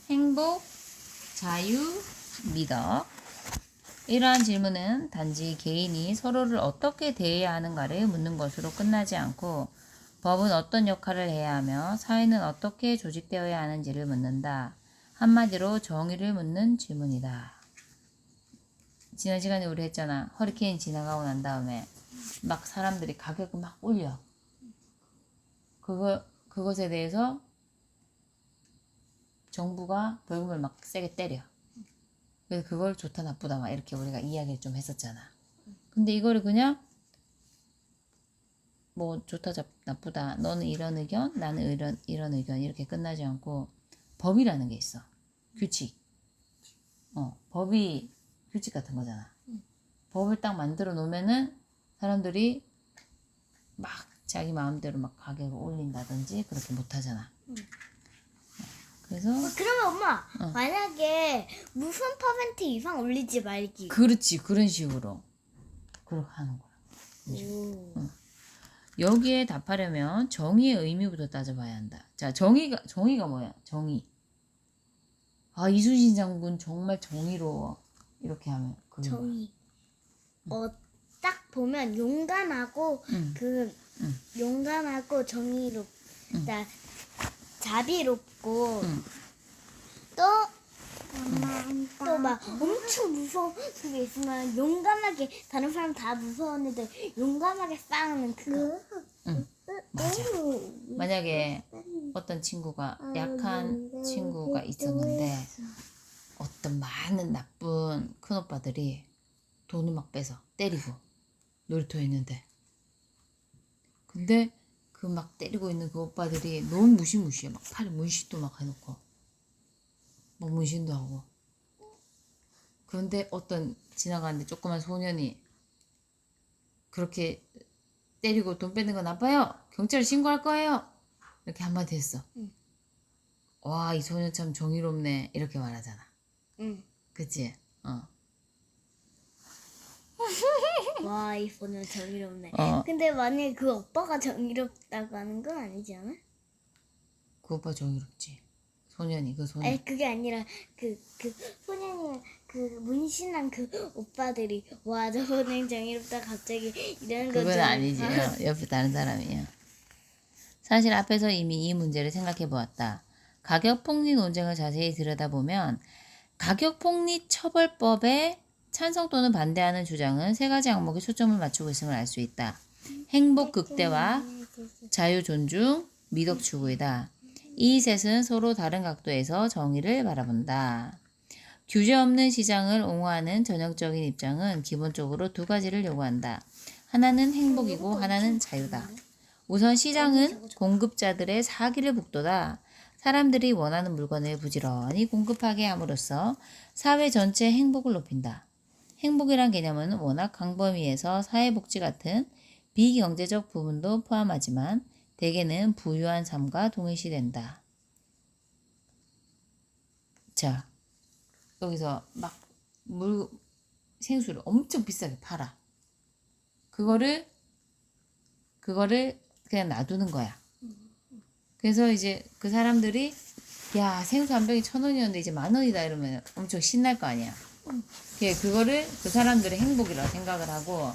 행복, 자유, 미덕. 이러한 질문은 단지 개인이 서로를 어떻게 대해야 하는가를 묻는 것으로 끝나지 않고 법은 어떤 역할을 해야 하며 사회는 어떻게 조직되어야 하는지를 묻는다. 한마디로 정의를 묻는 질문이다. 지난 시간에 우리 했잖아. 허리케인 지나가고 난 다음에 막 사람들이 가격을 막 올려. 그것에 대해서 정부가 벌금을 막 세게 때려. 그래서 그걸 좋다 나쁘다 막 이렇게 우리가 이야기를 좀 했었잖아. 근데 이거를 그냥 뭐 좋다 나쁘다, 너는 이런 의견, 나는 이런 의견 이렇게 끝나지 않고 법이라는 게 있어. 규칙. 법이 규칙 같은 거잖아. 법을 딱 만들어 놓으면은 사람들이 막 자기 마음대로 막 가격을 올린다든지 그렇게 못 하잖아. 그래서 그러면 엄마 만약에 무슨 퍼센트 이상 올리지 말기. 그렇지, 그런 식으로 그렇게 하는 거야. 오. 여기에 답하려면 정의의 의미부터 따져봐야 한다. 자, 정의가 뭐야? 정의. 아, 이순신 장군 정말 정의로워. 이렇게 하면 그게 뭐야? 정의. 딱 보면 용감하고 용감하고 정의롭, 나 자비롭고 또 막 엄청 무서운 그게 있으면 용감하게 다른 사람 다 무서웠는데 용감하게 싸우는 그거. 맞아. 만약에 어떤 친구가 약한 친구가 있었는데 어떤 많은 나쁜 큰오빠들이 돈을 막 빼서 때리고 놀이터에 있는데, 근데 그 막 때리고 있는 그 오빠들이 너무 무시무시해. 막 팔에 문신도 막 해놓고 막 문신도 하고. 그런데 어떤 지나가는데 조그만 소년이 그렇게 때리고 돈 뺏는 건 나빠요, 경찰에 신고할 거예요, 이렇게 한마디 했어. 와, 이 소년 참 정의롭네, 이렇게 말하잖아. 그치? 와, 이 소년 정의롭네. 어. 근데 만약에 그 오빠가 정의롭다고 하는 건 아니지 않아? 그 오빠 정의롭지. 소년이, 그 소년. 아니, 그게 아니라 그 소년이 그 문신한 그 오빠들이 와, 저 소년 정의롭다 갑자기 이러는 거죠. 그건 아니지. 옆에 다른 사람이야. 사실 앞에서 이미 이 문제를 생각해 보았다. 가격폭리 논쟁을 자세히 들여다보면 가격폭리처벌법에 찬성 또는 반대하는 주장은 세 가지 항목에 초점을 맞추고 있음을 알 수 있다. 행복 극대화, 자유 존중, 미덕 추구이다. 이 셋은 서로 다른 각도에서 정의를 바라본다. 규제 없는 시장을 옹호하는 전형적인 입장은 기본적으로 두 가지를 요구한다. 하나는 행복이고 하나는 자유다. 우선 시장은 공급자들의 사기를 북돋아 사람들이 원하는 물건을 부지런히 공급하게 함으로써 사회 전체의 행복을 높인다. 행복이란 개념은 워낙 광범위해서 사회복지 같은 비경제적 부분도 포함하지만 대개는 부유한 삶과 동일시된다. 자, 여기서 막 생수를 엄청 비싸게 팔아. 그거를 그냥 놔두는 거야. 그래서 이제 그 사람들이 야, 생수 한 병이 1,000원이었는데 이제 10,000원이다 이러면 엄청 신날 거 아니야. 그거를 그 사람들의 행복이라고 생각을 하고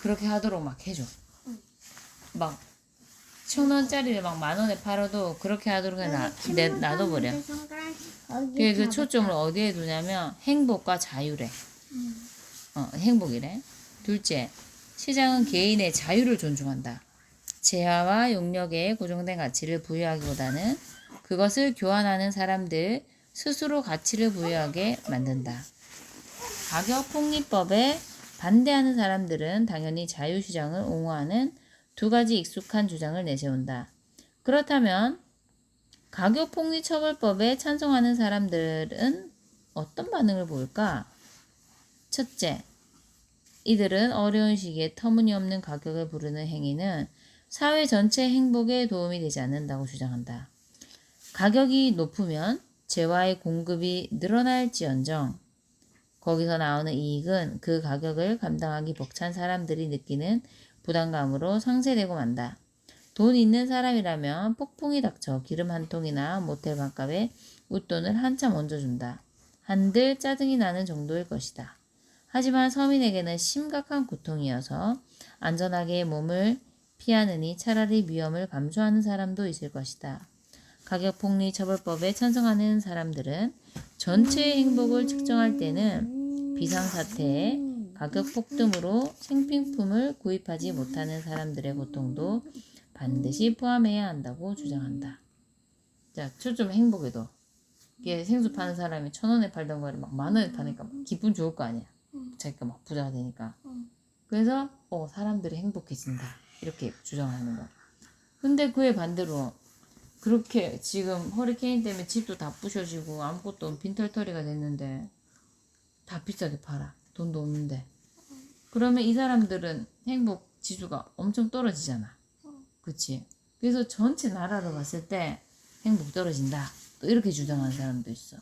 그렇게 하도록 막 해줘. 막 1,000원짜리를 막 10,000원에 팔아도 그렇게 하도록 놔둬버려. 그 초점을 어디에 두냐면 행복과 자유래. 행복이래. 둘째, 시장은 개인의 자유를 존중한다. 재화와 용력에 고정된 가치를 부여하기보다는 그것을 교환하는 사람들 스스로 가치를 부여하게 만든다. 가격폭리법에 반대하는 사람들은 당연히 자유시장을 옹호하는 두 가지 익숙한 주장을 내세운다. 그렇다면 가격폭리처벌법에 찬성하는 사람들은 어떤 반응을 보일까? 첫째, 이들은 어려운 시기에 터무니없는 가격을 부르는 행위는 사회 전체 행복에 도움이 되지 않는다고 주장한다. 가격이 높으면 재화의 공급이 늘어날지언정 거기서 나오는 이익은 그 가격을 감당하기 벅찬 사람들이 느끼는 부담감으로 상쇄되고 만다. 돈 있는 사람이라면 폭풍이 닥쳐 기름 한 통이나 모텔 반값에 웃돈을 한참 얹어준다. 한들 짜증이 나는 정도일 것이다. 하지만 서민에게는 심각한 고통이어서 안전하게 몸을 피하느니 차라리 위험을 감수하는 사람도 있을 것이다. 가격폭리 처벌법에 찬성하는 사람들은 전체의 행복을 측정할 때는 비상사태에 가격 폭등으로 생필품을 구입하지 못하는 사람들의 고통도 반드시 포함해야 한다고 주장한다. 자, 초점 행복에도 이게 생수 파는 사람이 1,000원에 팔던 거를 막 10,000원에 파니까 막 기분 좋을 거 아니야. 자기가 막 부자가 되니까. 그래서 사람들이 행복해진다. 이렇게 주장하는 거야. 근데 그에 반대로 그렇게 지금 허리케인 때문에 집도 다 부셔지고 아무것도 없는 빈털터리가 됐는데 다 비싸게 팔아. 돈도 없는데. 그러면 이 사람들은 행복 지수가 엄청 떨어지잖아. 그치? 그래서 전체 나라로 봤을 때 행복 떨어진다. 또 이렇게 주장하는 사람도 있어.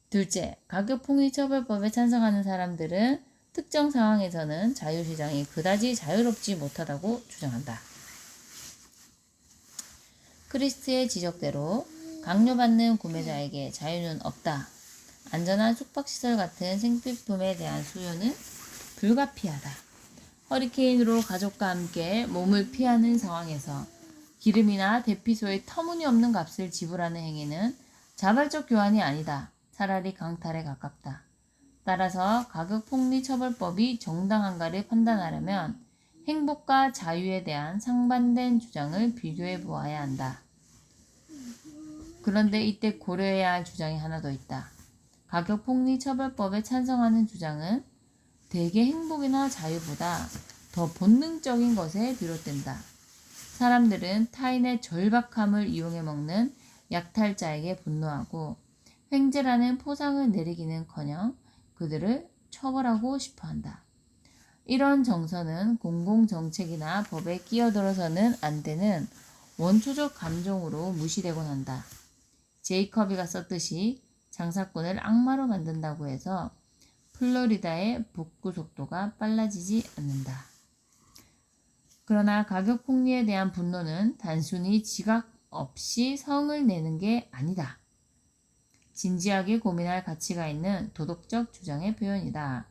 둘째, 가격폭리처벌법에 찬성하는 사람들은 특정 상황에서는 자유시장이 그다지 자유롭지 못하다고 주장한다. 크리스트의 지적대로 강요받는 구매자에게 자유는 없다. 안전한 숙박시설 같은 생필품에 대한 수요는 불가피하다. 허리케인으로 가족과 함께 몸을 피하는 상황에서 기름이나 대피소의 터무니없는 값을 지불하는 행위는 자발적 교환이 아니다. 차라리 강탈에 가깝다. 따라서 가격폭리처벌법이 정당한가를 판단하려면 행복과 자유에 대한 상반된 주장을 비교해 보아야 한다. 그런데 이때 고려해야 할 주장이 하나 더 있다. 가격폭리처벌법에 찬성하는 주장은 대개 행복이나 자유보다 더 본능적인 것에 비롯된다. 사람들은 타인의 절박함을 이용해 먹는 약탈자에게 분노하고 횡재라는 포상을 내리기는커녕 그들을 처벌하고 싶어한다. 이런 정서는 공공정책이나 법에 끼어들어서는 안 되는 원초적 감정으로 무시되곤 한다. 제이커비가 썼듯이 장사꾼을 악마로 만든다고 해서 플로리다의 복구 속도가 빨라지지 않는다. 그러나 가격 폭리에 대한 분노는 단순히 지각 없이 성을 내는 게 아니다. 진지하게 고민할 가치가 있는 도덕적 주장의 표현이다.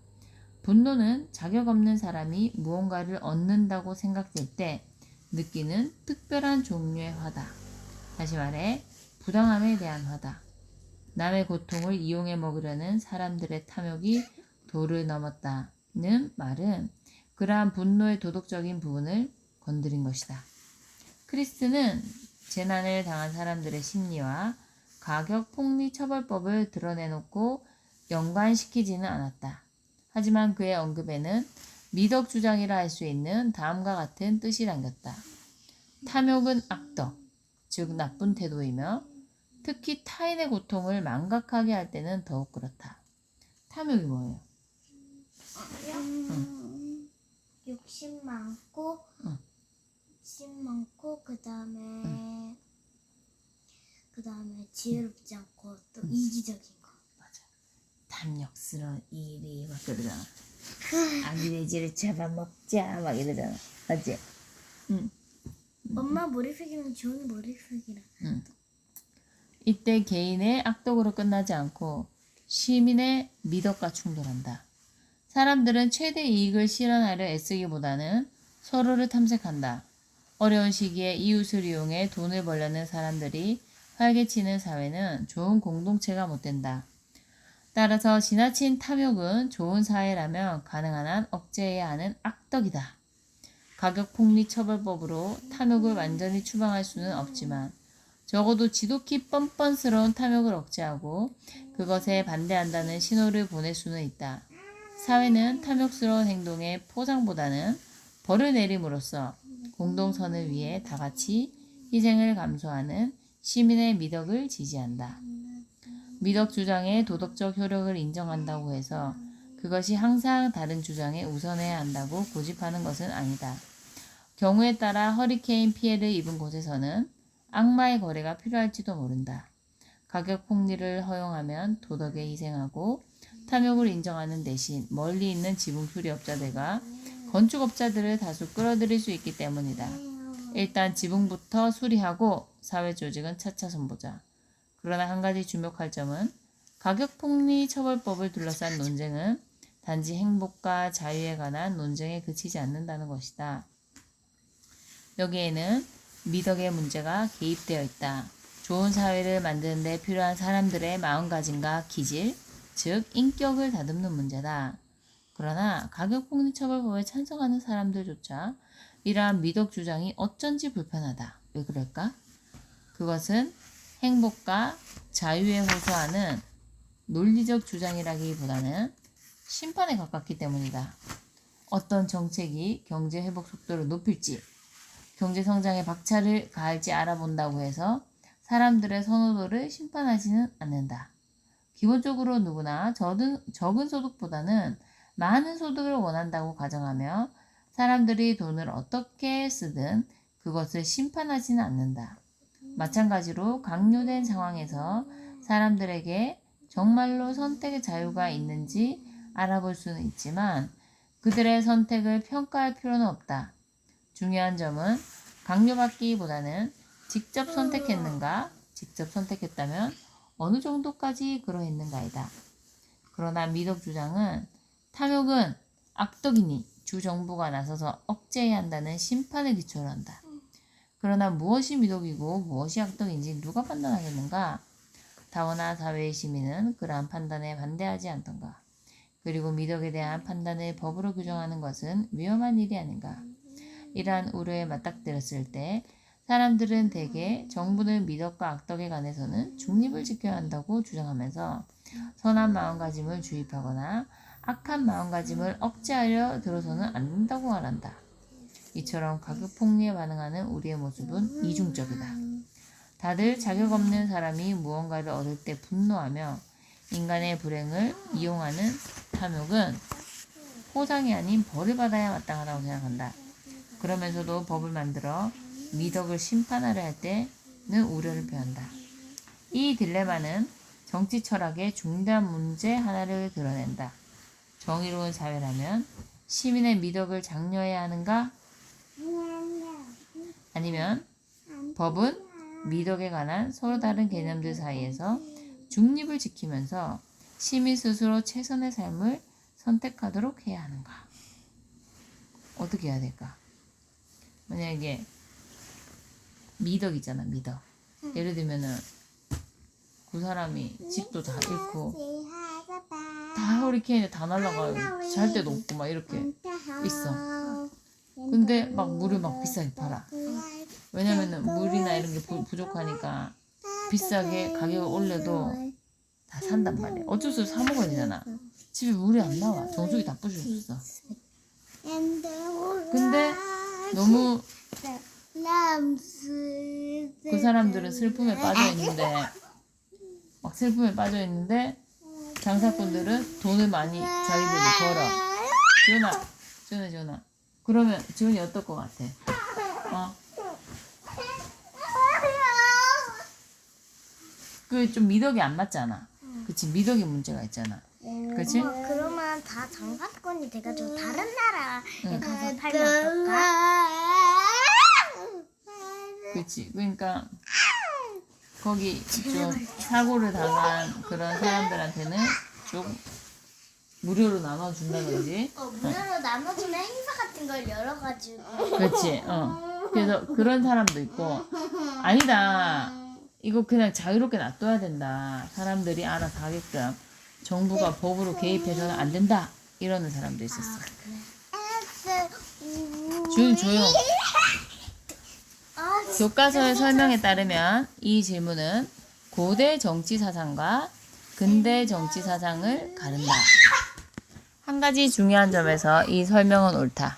분노는 자격 없는 사람이 무언가를 얻는다고 생각될 때 느끼는 특별한 종류의 화다. 다시 말해 부당함에 대한 화다. 남의 고통을 이용해 먹으려는 사람들의 탐욕이 도를 넘었다는 말은 그러한 분노의 도덕적인 부분을 건드린 것이다. 크리스트는 재난을 당한 사람들의 심리와 가격폭리처벌법을 드러내놓고 연관시키지는 않았다. 하지만 그의 언급에는 미덕주장이라 할 수 있는 다음과 같은 뜻이 담겼다. 탐욕은 악덕, 즉 나쁜 태도이며 특히 타인의 고통을 망각하게 할 때는 더욱 그렇다. 탐욕이 뭐예요? 욕심 많고, 그다음에 지혜롭지 않고 또 이기적인 거. 맞아. 탐욕스러운 일이 막 그러잖아. 아기돼지를 잡아먹자 막 이러잖아. 맞지? 엄마 머리색이랑 지훈이 머리색이랑. 이때 개인의 악덕으로 끝나지 않고 시민의 미덕과 충돌한다. 사람들은 최대 이익을 실현하려 애쓰기보다는 서로를 탐색한다. 어려운 시기에 이웃을 이용해 돈을 벌려는 사람들이 활개치는 사회는 좋은 공동체가 못 된다. 따라서 지나친 탐욕은 좋은 사회라면 가능한 한 억제해야 하는 악덕이다. 가격폭리처벌법으로 탐욕을 완전히 추방할 수는 없지만 적어도 지독히 뻔뻔스러운 탐욕을 억제하고 그것에 반대한다는 신호를 보낼 수는 있다. 사회는 탐욕스러운 행동의 포상보다는 벌을 내림으로써 공동선을 위해 다같이 희생을 감수하는 시민의 미덕을 지지한다. 미덕 주장의 도덕적 효력을 인정한다고 해서 그것이 항상 다른 주장에 우선해야 한다고 고집하는 것은 아니다. 경우에 따라 허리케인 피해를 입은 곳에서는 악마의 거래가 필요할지도 모른다. 가격 폭리를 허용하면 도덕에 희생하고 탐욕을 인정하는 대신 멀리 있는 지붕 수리업자들과 건축업자들을 다수 끌어들일 수 있기 때문이다. 일단 지붕부터 수리하고 사회 조직은 차차 손보자. 그러나 한 가지 주목할 점은 가격폭리 처벌법을 둘러싼 논쟁은 단지 행복과 자유에 관한 논쟁에 그치지 않는다는 것이다. 여기에는 미덕의 문제가 개입되어 있다. 좋은 사회를 만드는 데 필요한 사람들의 마음가짐과 기질, 즉 인격을 다듬는 문제다. 그러나 가격폭리처벌법에 찬성하는 사람들조차 이러한 미덕 주장이 어쩐지 불편하다. 왜 그럴까? 그것은 행복과 자유에 호소하는 논리적 주장이라기보다는 심판에 가깝기 때문이다. 어떤 정책이 경제 회복 속도를 높일지, 경제 성장에 박차를 가할지 알아본다고 해서 사람들의 선호도를 심판하지는 않는다. 기본적으로 누구나 적은 소득보다는 많은 소득을 원한다고 가정하며 사람들이 돈을 어떻게 쓰든 그것을 심판하지는 않는다. 마찬가지로 강요된 상황에서 사람들에게 정말로 선택의 자유가 있는지 알아볼 수는 있지만 그들의 선택을 평가할 필요는 없다. 중요한 점은 강요받기보다는 직접 선택했는가, 직접 선택했다면 어느 정도까지 그러했는가이다. 그러나 미덕 주장은 탐욕은 악덕이니 주 정부가 나서서 억제해야 한다는 심판에 기초를 한다. 그러나 무엇이 미덕이고 무엇이 악덕인지 누가 판단하겠는가? 다원화 사회의 시민은 그러한 판단에 반대하지 않던가? 그리고 미덕에 대한 판단을 법으로 규정하는 것은 위험한 일이 아닌가? 이러한 우려에 맞닥뜨렸을 때 사람들은 대개 정부는 미덕과 악덕에 관해서는 중립을 지켜야 한다고 주장하면서 선한 마음가짐을 주입하거나 악한 마음가짐을 억제하려 들어서는 안 된다고 말한다. 이처럼 가격폭리에 반응하는 우리의 모습은 이중적이다. 다들 자격 없는 사람이 무언가를 얻을 때 분노하며 인간의 불행을 이용하는 탐욕은 포상이 아닌 벌을 받아야 마땅하다고 생각한다. 그러면서도 법을 만들어 미덕을 심판하려 할 때는 우려를 표한다. 이 딜레마는 정치 철학의 중대한 문제 하나를 드러낸다. 정의로운 사회라면 시민의 미덕을 장려해야 하는가? 아니면 법은 미덕에 관한 서로 다른 개념들 사이에서 중립을 지키면서 시민 스스로 최선의 삶을 선택하도록 해야 하는가? 어떻게 해야 될까? 만약에 미덕이잖아, 미덕. 예를 들면은 그 사람이 집도 다 잃고 다 허리케인에 다 날라가고 잘 데도 없고 막 이렇게 있어. 근데 막 물을 막 비싸게 팔아. 왜냐면은 물이나 이런 게 부족하니까 비싸게 가격을 올려도 다 산단 말이야. 어쩔 수 없이 사 먹어야 되잖아. 집에 물이 안 나와. 정수기 다 부셔졌어. 근데 너무 그 사람들은 슬픔에 빠져 있는데 장사꾼들은 돈을 많이 자기들이 벌어. 지훈아. 그러면 지훈이 어떨 것 같아? 그 좀 미덕이 안 맞잖아. 그치? 미덕의 문제가 있잖아. 그치? 그러면 다 장사꾼이 돼가지고 다른 나라에 가서 팔면 어떨까? 그치? 그러니까 거기 좀 사고를 당한 그런 사람들한테는 좀 무료로 나눠준다든지. 무료로 나눠주는 행사 같은 걸 열어가지고. 그렇지. 그래서 그런 사람도 있고 아니다. 이거 그냥 자유롭게 놔둬야 된다. 사람들이 알아서 하게끔 정부가 법으로 개입해서는 안 된다. 이러는 사람도 있었어. 준 조용. 교과서의 설명에 따르면 이 질문은 고대 정치 사상과 근대 정치 사상을 가른다. 한 가지 중요한 점에서 이 설명은 옳다.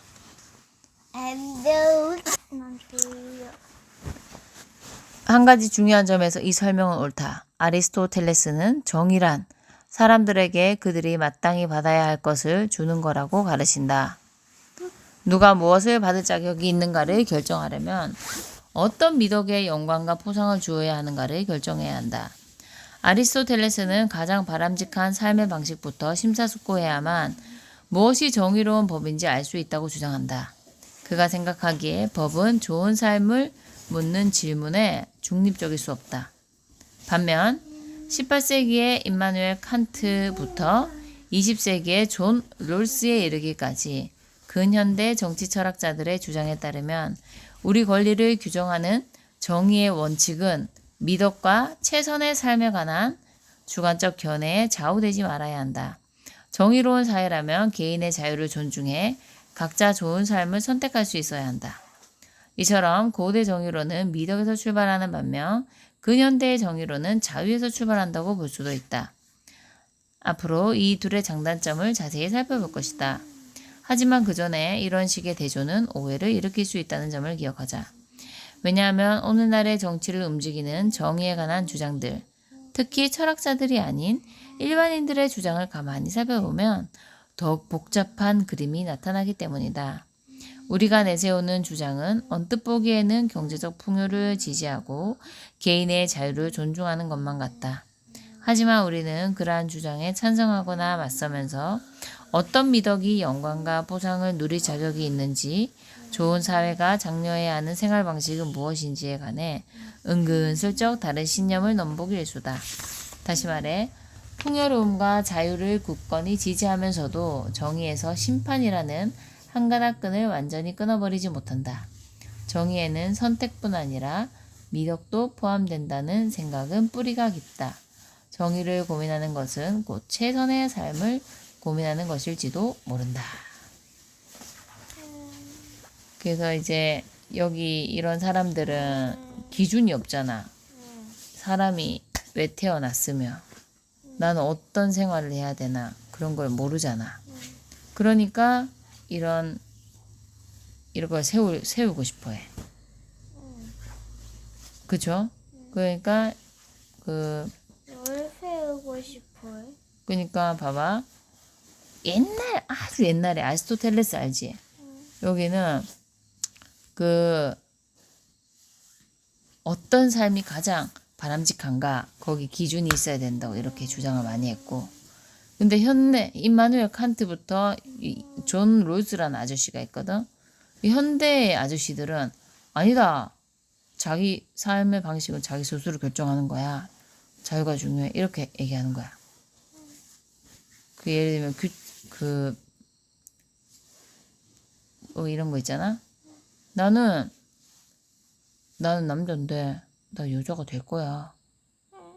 한 가지 중요한 점에서 이 설명은 옳다. 아리스토텔레스는 정의란 사람들에게 그들이 마땅히 받아야 할 것을 주는 거라고 가르친다. 누가 무엇을 받을 자격이 있는가를 결정하려면 어떤 미덕의 영광과 포상을 주어야 하는가를 결정해야 한다. 아리스토텔레스는 가장 바람직한 삶의 방식부터 심사숙고해야만 무엇이 정의로운 법인지 알 수 있다고 주장한다. 그가 생각하기에 법은 좋은 삶을 묻는 질문에 중립적일 수 없다. 반면 18세기의 임마누엘 칸트부터 20세기의 존 롤스에 이르기까지 근현대 정치 철학자들의 주장에 따르면 우리 권리를 규정하는 정의의 원칙은 미덕과 최선의 삶에 관한 주관적 견해에 좌우되지 말아야 한다. 정의로운 사회라면 개인의 자유를 존중해 각자 좋은 삶을 선택할 수 있어야 한다. 이처럼 고대 정의로는 미덕에서 출발하는 반면 근현대의 정의로는 자유에서 출발한다고 볼 수도 있다. 앞으로 이 둘의 장단점을 자세히 살펴볼 것이다. 하지만 그 전에 이런 식의 대조는 오해를 일으킬 수 있다는 점을 기억하자. 왜냐하면 오늘날의 정치를 움직이는 정의에 관한 주장들, 특히 철학자들이 아닌 일반인들의 주장을 가만히 살펴보면 더욱 복잡한 그림이 나타나기 때문이다. 우리가 내세우는 주장은 언뜻 보기에는 경제적 풍요를 지지하고 개인의 자유를 존중하는 것만 같다. 하지만 우리는 그러한 주장에 찬성하거나 맞서면서 어떤 미덕이 영광과 보상을 누릴 자격이 있는지, 좋은 사회가 장려해야 하는 생활 방식은 무엇인지에 관해 은근슬쩍 다른 신념을 넘보기 일수다. 다시 말해 풍요로움과 자유를 굳건히 지지하면서도 정의에서 심판이라는 한 가닥 끈을 완전히 끊어버리지 못한다. 정의에는 선택뿐 아니라 미덕도 포함된다는 생각은 뿌리가 깊다. 정의를 고민하는 것은 곧 최선의 삶을 고민하는 것일지도 모른다. 그래서 이제 여기 이런 사람들은 기준이 없잖아. 사람이 왜 태어났으며 나는 어떤 생활을 해야 되나 그런 걸 모르잖아. 그러니까 이런 걸 세우고 싶어 해. 그죠? 그러니까 뭘 세우고 싶어요? 그러니까 봐봐. 아주 옛날에 아리스토텔레스 알지? 여기는 어떤 삶이 가장 바람직한가 거기 기준이 있어야 된다고 이렇게 주장을 많이 했고, 근데 현대 임마누엘 칸트부터 존 롤스라는 아저씨가 있거든. 이 현대의 아저씨들은 아니다. 자기 삶의 방식은 자기 스스로 결정하는 거야. 자유가 중요해. 이렇게 얘기하는 거야. 예를 들면 이런 거 있잖아. 나는 남자인데 나 여자가 될 거야.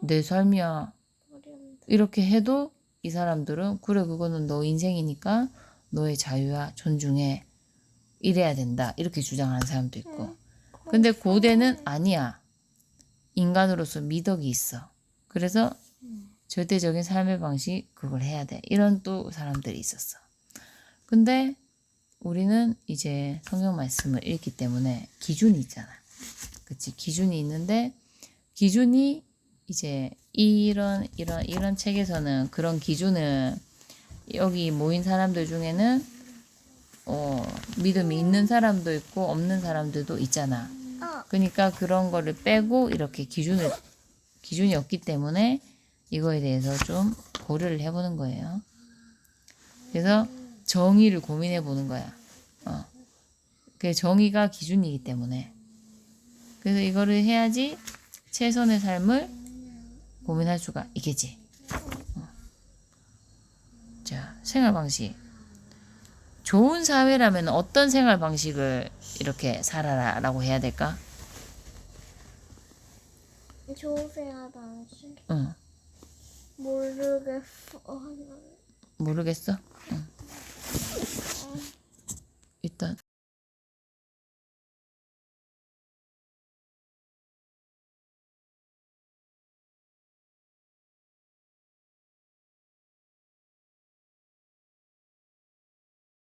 내 삶이야. 이렇게 해도 이 사람들은 그래 그거는 너 인생이니까 너의 자유야. 존중해. 이래야 된다. 이렇게 주장하는 사람도 있고. 근데 고대는 아니야. 인간으로서 미덕이 있어. 그래서 절대적인 삶의 방식 그걸 해야 돼. 이런 또 사람들이 있었어. 근데 우리는 이제 성경 말씀을 읽기 때문에 기준이 있잖아. 그치? 기준이 있는데 기준이 이제 이런 책에서는 그런 기준을 여기 모인 사람들 중에는 믿음이 있는 사람도 있고 없는 사람들도 있잖아. 그러니까 그런 거를 빼고 이렇게 기준이 없기 때문에 이거에 대해서 좀 고려를 해보는 거예요. 그래서 정의를 고민해 보는 거야. 그 정의가 기준이기 때문에. 그래서 이거를 해야지 최선의 삶을 고민할 수가 있겠지. 자, 생활 방식. 좋은 사회라면 어떤 생활 방식을 이렇게 살아라라고 해야 될까? 좋은 생활 방식? 응. 모르겠어. 모르겠어? 응.